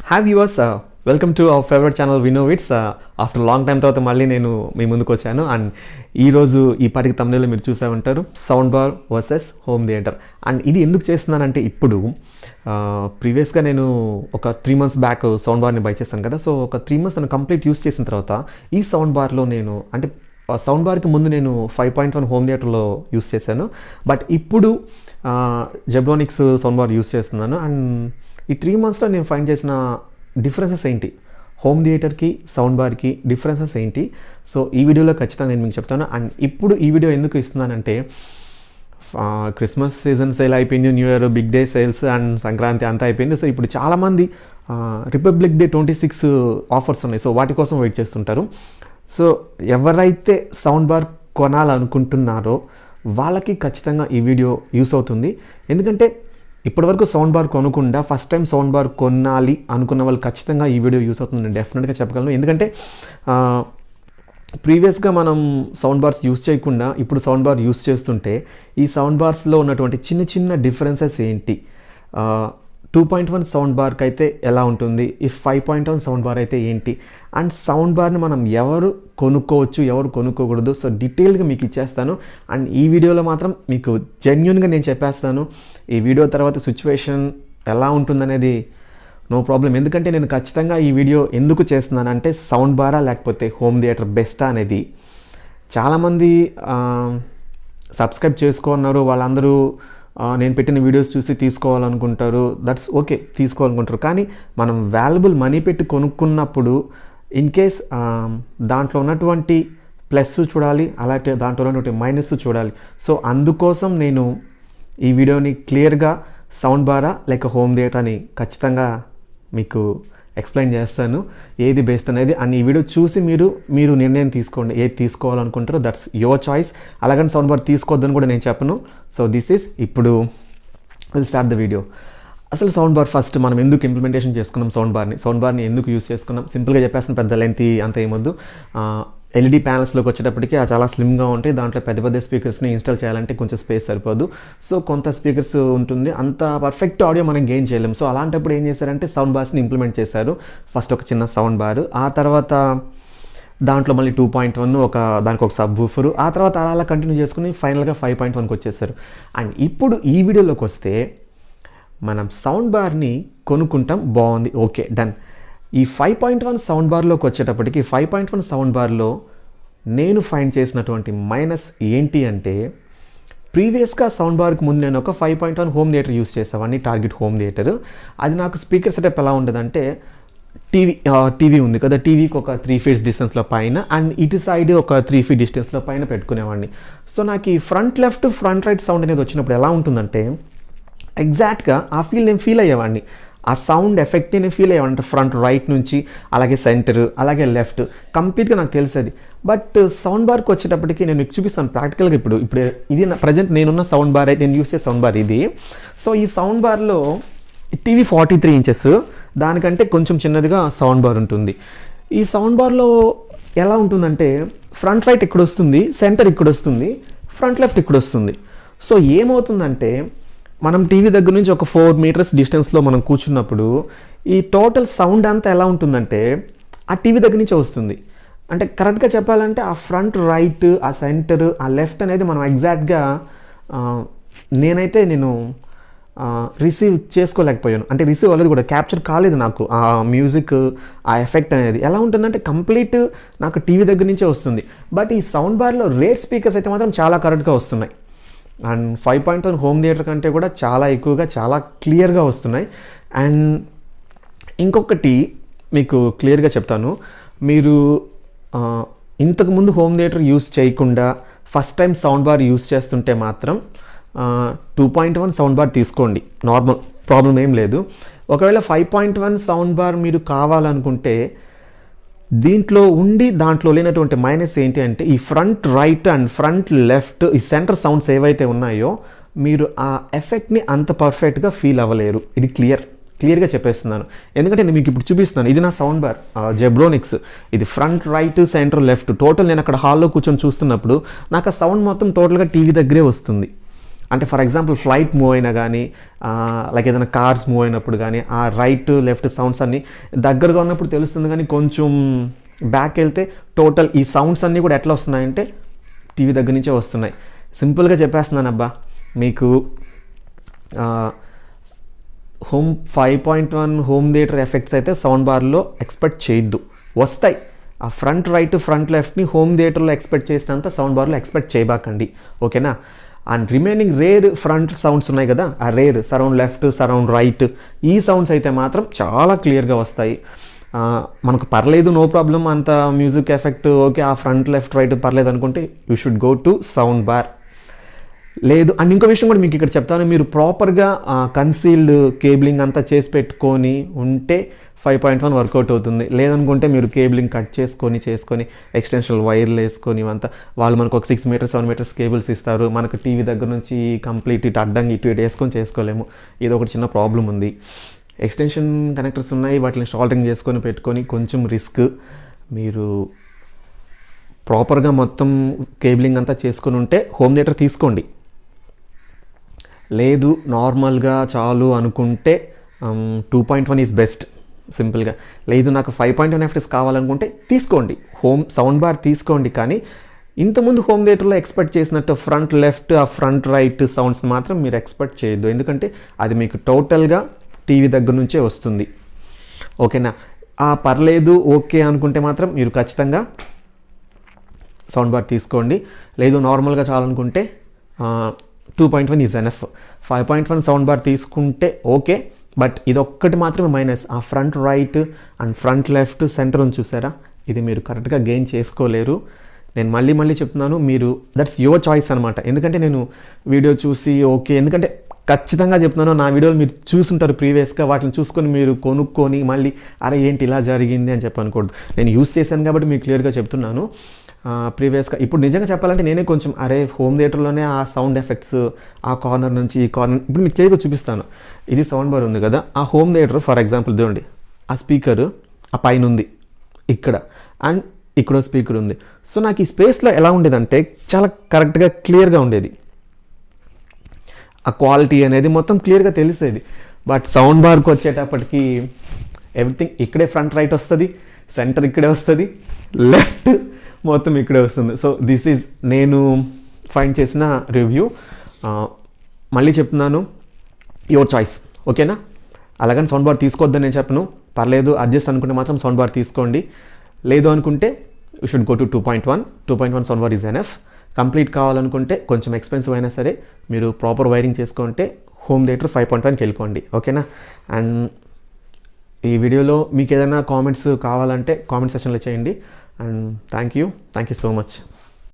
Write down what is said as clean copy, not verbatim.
Hi viewers, welcome to our favourite channel Vino Wits. After long time తర్వాత మళ్ళీ నేను మీ ముందుకు వచ్చాను. అండ్ ఈరోజు ఈ పాటికి తమిళలో మీరు చూసే ఉంటారు, sound bar versus home theatre. And ఇది ఎందుకు చేస్తున్నానంటే, ఇప్పుడు ప్రీవియస్గా నేను ఒక 3 months back sound Barhni by చేశాను కదా. సో ఒక 3 months నేను కంప్లీట్ యూస్ చేసిన తర్వాత ఈ సౌండ్ బార్లో నేను అంటే సౌండ్ బార్కి ముందు నేను 5.1 హోమ్ థియేటర్లో యూస్ చేశాను. బట్ ఇప్పుడు జెబ్రోనిక్స్ సౌండ్ బార్ యూస్ చేస్తున్నాను. అండ్ ఈ 3 monthsలో నేను ఫైండ్ చేసిన డిఫరెన్సెస్ ఏంటి, హోమ్ థియేటర్కి సౌండ్ బార్కి డిఫరెన్సెస్ ఏంటి, సో ఈ వీడియోలో ఖచ్చితంగా నేను మీకు చెప్తాను. అండ్ ఇప్పుడు ఈ వీడియో ఎందుకు ఇస్తున్నానంటే, క్రిస్మస్ సీజన్ సేల్ అయిపోయింది, new year big day sales and Sankranti అంతా అయిపోయింది. సో ఇప్పుడు చాలామంది రిపబ్లిక్ డే 26 ఆఫర్స్ ఉన్నాయి, సో వాటి కోసం వెయిట్ చేస్తుంటారు. సో ఎవరైతే సౌండ్ బార్ కొనాలనుకుంటున్నారో వాళ్ళకి ఖచ్చితంగా ఈ వీడియో యూస్ అవుతుంది. ఎందుకంటే ఇప్పటివరకు సౌండ్ బార్ కొనకుండా ఫస్ట్ టైం సౌండ్ బార్ కొనాలి అనుకున్న వాళ్ళు ఖచ్చితంగా ఈ వీడియో యూస్ అవుతుంది, నేను డెఫినెట్గా చెప్పగలను. ఎందుకంటే ప్రీవియస్గా మనం సౌండ్ బార్స్ యూస్ చేయకుండా ఇప్పుడు సౌండ్ బార్ యూస్ చేస్తుంటే ఈ సౌండ్ బార్స్లో ఉన్నటువంటి చిన్న చిన్న డిఫరెన్సెస్ ఏంటి, 2.1 సౌండ్ బార్కి అయితే ఎలా ఉంటుంది, ఈ 5.1 సౌండ్ బార్ అయితే ఏంటి, అండ్ సౌండ్ బార్ని మనం ఎవరు కొనుక్కోవచ్చు ఎవరు కొనుక్కోకూడదు, సో డీటెయిల్గా మీకు ఇచ్చేస్తాను. అండ్ ఈ వీడియోలో మాత్రం మీకు జెన్యున్గా నేను చెప్పేస్తాను. ఈ వీడియో తర్వాత సిచ్యువేషన్ ఎలా ఉంటుందనేది నో ప్రాబ్లం. ఎందుకంటే నేను ఖచ్చితంగా ఈ వీడియో ఎందుకు చేస్తున్నానంటే, సౌండ్ బారా లేకపోతే హోమ్ థియేటర్ బెస్టా అనేది చాలామంది సబ్స్క్రైబ్ చేసుకున్నారు. వాళ్ళందరూ నేను పెట్టిన వీడియోస్ చూసి తీసుకోవాలనుకుంటారు, దట్స్ ఓకే, తీసుకోవాలనుకుంటారు. కానీ మనం వాల్యుబుల్ మనీ పెట్టి కొనుక్కున్నప్పుడు ఇన్ కేస్ దాంట్లో ఉన్నటువంటి ప్లస్ చూడాలి, అలాగే దాంట్లో ఉన్నటువంటి మైనస్ చూడాలి. సో అందుకోసం నేను ఈ వీడియోని క్లియర్గా సౌండ్ బారా లేక హోమ్ థియేటర్ అని ఖచ్చితంగా మీకు ఎక్స్ప్లెయిన్ చేస్తాను, ఏది బెస్ట్ అనేది. అండ్ ఈ వీడియో చూసి మీరు నిర్ణయం తీసుకోండి, ఏది తీసుకోవాలనుకుంటారో, దట్స్ యువర్ చాయిస్. అలాగని సౌండ్ బార్ తీసుకోవద్దని కూడా నేను చెప్పను. సో దిస్ ఈస్ ఇప్పుడు విల్ స్టార్ట్ ద వీడియో. అసలు సౌండ్ బార్ ఫస్ట్ మనం ఎందుకు ఇంప్లిమెంటేషన్ చేసుకున్నాం, సౌండ్ బార్ని ఎందుకు యూస్ చేసుకున్నాం, సింపుల్గా చెప్పేస్తాను, పెద్ద లెంత్ అంత ఏమొద్దు. ఎల్ఈడి ప్యానల్స్లోకి వచ్చేటప్పటికి చాలా స్లిమ్గా ఉంటాయి. దాంట్లో పెద్ద పెద్ద స్పీకర్స్ని ఇన్స్టాల్ చేయాలంటే కొంచెం స్పేస్ సరిపోదు. సో కొంత స్పీకర్స్ ఉంటుంది, అంత పర్ఫెక్ట్ ఆడియో మనం గెయిన్ చేయలేము. సో అలాంటప్పుడు ఏం చేశారంటే సౌండ్ బార్స్ని ఇంప్లిమెంట్ చేశారు. ఫస్ట్ ఒక చిన్న సౌండ్ బార్, ఆ తర్వాత దాంట్లో మళ్ళీ 2.1 దానికి ఒక సబ్ వూఫర్, ఆ తర్వాత అలా కంటిన్యూ చేసుకుని ఫైనల్గా 5.1కి వచ్చేసారు. అండ్ ఇప్పుడు ఈ వీడియోలోకి వస్తే మనం సౌండ్ బార్ని కొనుక్కుంటాం, బాగుంది, ఓకే, డన్. ఈ 5.1 సౌండ్ బార్లోకి వచ్చేటప్పటికి 5.1 సౌండ్ బార్లో నేను ఫైండ్ చేసినటువంటి మైనస్ ఏంటి అంటే, ప్రీవియస్గా సౌండ్ బార్కి ముందు నేను ఒక 5.1 హోమ్ థియేటర్ యూస్ చేసేవాడిని, టార్గెట్ హోమ్ థియేటర్. అది నాకు స్పీకర్ సెటప్ ఎలా ఉండదంటే, టీవీ ఉంది కదా, టీవీకి ఒక 3 feet డిస్టెన్స్లో పైన అండ్ ఇటు సైడ్ ఒక 3 feet డిస్టెన్స్లో పైన పెట్టుకునేవాడిని. సో నాకు ఈ front left front right sound అనేది వచ్చినప్పుడు ఎలా ఉంటుందంటే, ఎగ్జాక్ట్గా ఆ నేను ఫీల్ అయ్యేవాడిని, ఆ సౌండ్ ఎఫెక్ట్ని నేను ఫీల్ అయ్యేవాడిని. ఫ్రంట్ రైట్ నుంచి అలాగే సెంటర్ అలాగే లెఫ్ట్ కంప్లీట్గా నాకు తెలిసేది. బట్ సౌండ్ బార్కి వచ్చేటప్పటికి నేను మీకు చూపిస్తాను ప్రాక్టికల్గా. ఇప్పుడు ఇది ప్రజెంట్ నేనున్న సౌండ్ బార్ అయితే నేను యూస్ చేసే సౌండ్ బార్ ఇది. సో ఈ సౌండ్ బార్లో టీవీ 43 inches, దానికంటే కొంచెం చిన్నదిగా సౌండ్ బార్ ఉంటుంది. ఈ సౌండ్ బార్లో ఎలా ఉంటుందంటే, ఫ్రంట్ రైట్ ఇక్కడ వస్తుంది, సెంటర్ ఇక్కడ వస్తుంది, ఫ్రంట్ లెఫ్ట్ ఇక్కడ వస్తుంది. సో ఏమవుతుందంటే, మనం టీవీ దగ్గర నుంచి ఒక 4 meters డిస్టెన్స్లో మనం కూర్చున్నప్పుడు ఈ టోటల్ సౌండ్ అంతా ఎలా ఉంటుందంటే ఆ టీవీ దగ్గర నుంచే వస్తుంది. అంటే కరెక్ట్గా చెప్పాలంటే ఆ ఫ్రంట్ రైట్, ఆ సెంటర్, ఆ లెఫ్ట్ అనేది మనం ఎగ్జాక్ట్గా నేను రిసీవ్ చేసుకోలేకపోయాను. అంటే రిసీవ్ అవ్వలేదు కూడా, క్యాప్చర్ కాలేదు నాకు ఆ మ్యూజిక్, ఆ ఎఫెక్ట్ అనేది. ఎలా ఉంటుందంటే కంప్లీట్ నాకు టీవీ దగ్గర నుంచే వస్తుంది. బట్ ఈ సౌండ్ బార్లో రేర్ స్పీకర్స్ అయితే మాత్రం చాలా కరెక్ట్గా వస్తున్నాయి. అండ్ 5.1 హోమ్ థియేటర్ కంటే కూడా చాలా ఎక్కువగా చాలా క్లియర్గా వస్తున్నాయి. అండ్ ఇంకొకటి మీకు క్లియర్గా చెప్తాను, మీరు ఇంతకుముందు హోమ్ థియేటర్ యూస్ చేయకుండా first time sound bar use చేస్తుంటే మాత్రం 2.1 సౌండ్ బార్ తీసుకోండి, నార్మల్, ప్రాబ్లం ఏం లేదు. ఒకవేళ 5.1 సౌండ్ బార్ మీరు కావాలనుకుంటే దీంట్లో ఉండి దాంట్లో లేనటువంటి మైనస్ ఏంటి అంటే, ఈ front right and front left ఈ సెంటర్ సౌండ్స్ ఏవైతే ఉన్నాయో మీరు ఆ ఎఫెక్ట్ని అంత పర్ఫెక్ట్గా ఫీల్ అవ్వలేరు. ఇది క్లియర్గా చెప్పేస్తున్నాను. ఎందుకంటే నేను మీకు ఇప్పుడు చూపిస్తున్నాను, ఇది నా సౌండ్ బార్ జెబ్రోనిక్స్. ఇది front right centre left total నేను అక్కడ హాల్లో కూర్చొని చూస్తున్నప్పుడు నాకు ఆ సౌండ్ మొత్తం టోటల్గా టీవీ దగ్గరే వస్తుంది. అంటే ఫర్ ఎగ్జాంపుల్ ఫ్లైట్ మూవ్ అయినా కానీ లైక్ ఏదైనా కార్స్ మూవ్ అయినప్పుడు కానీ ఆ రైట్ లెఫ్ట్ సౌండ్స్ అన్నీ దగ్గరగా ఉన్నప్పుడు తెలుస్తుంది, కానీ కొంచెం బ్యాక్ వెళ్తే టోటల్ ఈ సౌండ్స్ అన్నీ కూడా ఎట్లా వస్తున్నాయంటే టీవీ దగ్గర నుంచే వస్తున్నాయి. సింపుల్గా చెప్పేస్తున్నాను అబ్బా, మీకు హోమ్ 5.1 హోమ్ థియేటర్ ఎఫెక్ట్స్ అయితే సౌండ్ బార్లో ఎక్స్పెక్ట్ చేయొద్దు. వస్తాయి, ఆ ఫ్రంట్ రైట్ ఫ్రంట్ లెఫ్ట్ని హోమ్ థియేటర్లో ఎక్స్పెక్ట్ చేసినంత సౌండ్ బార్లో ఎక్స్పెక్ట్ చేయబాకండి, ఓకేనా. And remaining rare front sounds ఉన్నాయి కదా, ఆ rare surround left surround right ఈ సౌండ్స్ అయితే మాత్రం చాలా క్లియర్గా వస్తాయి. మనకు పర్లేదు, నో ప్రాబ్లం, అంత మ్యూజిక్ ఎఫెక్ట్ ఓకే, ఆ ఫ్రంట్ లెఫ్ట్ రైట్ పర్లేదు అనుకుంటే you should go to sound bar. లేదు అండ్ ఇంకో విషయం కూడా మీకు ఇక్కడ చెప్తాను, మీరు ప్రాపర్గా కన్సీల్డ్ కేబులింగ్ అంతా చేసి పెట్టుకొని ఉంటే 5.1 వర్కౌట్ అవుతుంది. లేదనుకుంటే మీరు కేబులింగ్ కట్ చేసుకొని ఎక్స్టెన్షన్ వైర్లు వేసుకొని ఇవంతా వాళ్ళు మనకు ఒక 6 మీటర్స్ 7 మీటర్స్ కేబుల్స్ ఇస్తారు. మనకు టీవీ దగ్గర నుంచి కంప్లీట్ ఇటు అడ్డంగా ఇటు వేసుకొని చేసుకోలేము. ఇది ఒకటి చిన్న ప్రాబ్లం ఉంది. ఎక్స్టెన్షన్ కనెక్టర్స్ ఉన్నాయి, వాటిని సాల్డరింగ్ చేసుకొని పెట్టుకొని కొంచెం రిస్క్. మీరు ప్రాపర్గా మొత్తం కేబులింగ్ అంతా చేసుకొని ఉంటే హోమ్ థియేటర్ తీసుకోండి. లేదు నార్మల్గా చాలు అనుకుంటే 2.1 ఈజ్ బెస్ట్ సింపుల్గా. లేదు నాకు 5.1 ఎఫ్ఎస్ కావాలనుకుంటే తీసుకోండి, హోమ్ సౌండ్ బార్ తీసుకోండి. కానీ ఇంతకుముందు హోమ్ థియేటర్లో ఎక్స్పెక్ట్ చేసినట్టు ఫ్రంట్ లెఫ్ట్ ఆ ఫ్రంట్ రైట్ సౌండ్స్ మాత్రం మీరు ఎక్స్పెక్ట్ చేయొద్దు, ఎందుకంటే అది మీకు టోటల్గా టీవీ దగ్గర నుంచే వస్తుంది, ఓకేనా. పర్లేదు ఓకే అనుకుంటే మాత్రం మీరు ఖచ్చితంగా సౌండ్ బార్ తీసుకోండి. లేదు నార్మల్గా చాలనుకుంటే 2.1 ఈజ్ ఎనఫ్. 5.1 సౌండ్ బార్ తీసుకుంటే ఓకే, బట్ ఇదొక్కటి మాత్రమే మైనస్. ఆ front right and front left centre ఉంది చూసారా, ఇది మీరు కరెక్ట్గా గెయిన్ చేసుకోలేరు. నేను మళ్ళీ చెప్తున్నాను, మీరు దట్స్ యువర్ చాయిస్ అనమాట. ఎందుకంటే నేను వీడియో చూసి ఓకే, ఎందుకంటే ఖచ్చితంగా చెప్తున్నాను, నా వీడియోలు మీరు చూసుంటారు ప్రీవియస్గా, వాటిని చూసుకొని మీరు కొనుక్కొని మళ్ళీ అరే ఏంటి ఇలా జరిగింది అని చెప్పి అనుకోవద్దు. నేను యూస్ చేశాను కాబట్టి మీకు క్లియర్గా చెప్తున్నాను. ప్రీవియస్గా ఇప్పుడు నిజంగా చెప్పాలంటే నేనే కొంచెం అరే హోమ్ థియేటర్లోనే ఆ సౌండ్ ఎఫెక్ట్స్ ఆ కార్నర్ నుంచి ఈ కార్నర్, ఇప్పుడు మీకు క్లియర్గా చూపిస్తాను. ఇది సౌండ్ బార్ ఉంది కదా, ఆ హోమ్ థియేటర్ ఫర్ ఎగ్జాంపుల్ చూడండి, ఆ స్పీకర్ ఆ పైన ఉంది ఇక్కడ, అండ్ ఇక్కడ స్పీకర్ ఉంది. సో నాకు ఈ స్పేస్లో ఎలా ఉండేదంటే చాలా కరెక్ట్గా క్లియర్గా ఉండేది, ఆ క్వాలిటీ అనేది మొత్తం క్లియర్గా తెలిసేది. బట్ సౌండ్ బార్కి వచ్చేటప్పటికి ఎవ్రీథింగ్ ఇక్కడే ఫ్రంట్ రైట్ వస్తుంది, సెంటర్ ఇక్కడే వస్తుంది, లెఫ్ట్ మొత్తం ఇక్కడే వస్తుంది. సో దిస్ ఈజ్ నేను ఫైండ్ చేసిన రివ్యూ. మళ్ళీ చెప్తున్నాను, యువర్ చాయిస్, ఓకేనా. అలాగని సౌండ్ బార్ తీసుకోవద్దని నేను చెప్పను, పర్లేదు అడ్జస్ట్ అనుకుంటే మాత్రం సౌండ్ బార్ తీసుకోండి. లేదు అనుకుంటే you should go to 2.1 sound bar is enough. Complete కావాలనుకుంటే కొంచెం ఎక్స్పెన్సివ్ అయినా సరే మీరు ప్రాపర్ వైరింగ్ చేసుకుంటే హోమ్ థియేటర్ 5.1కి వెళ్ళిపోండి, ఓకేనా. అండ్ ఈ వీడియోలో మీకు ఏదైనా కామెంట్స్ కావాలంటే కామెంట్ సెక్షన్లో చేయండి. And thank you so much.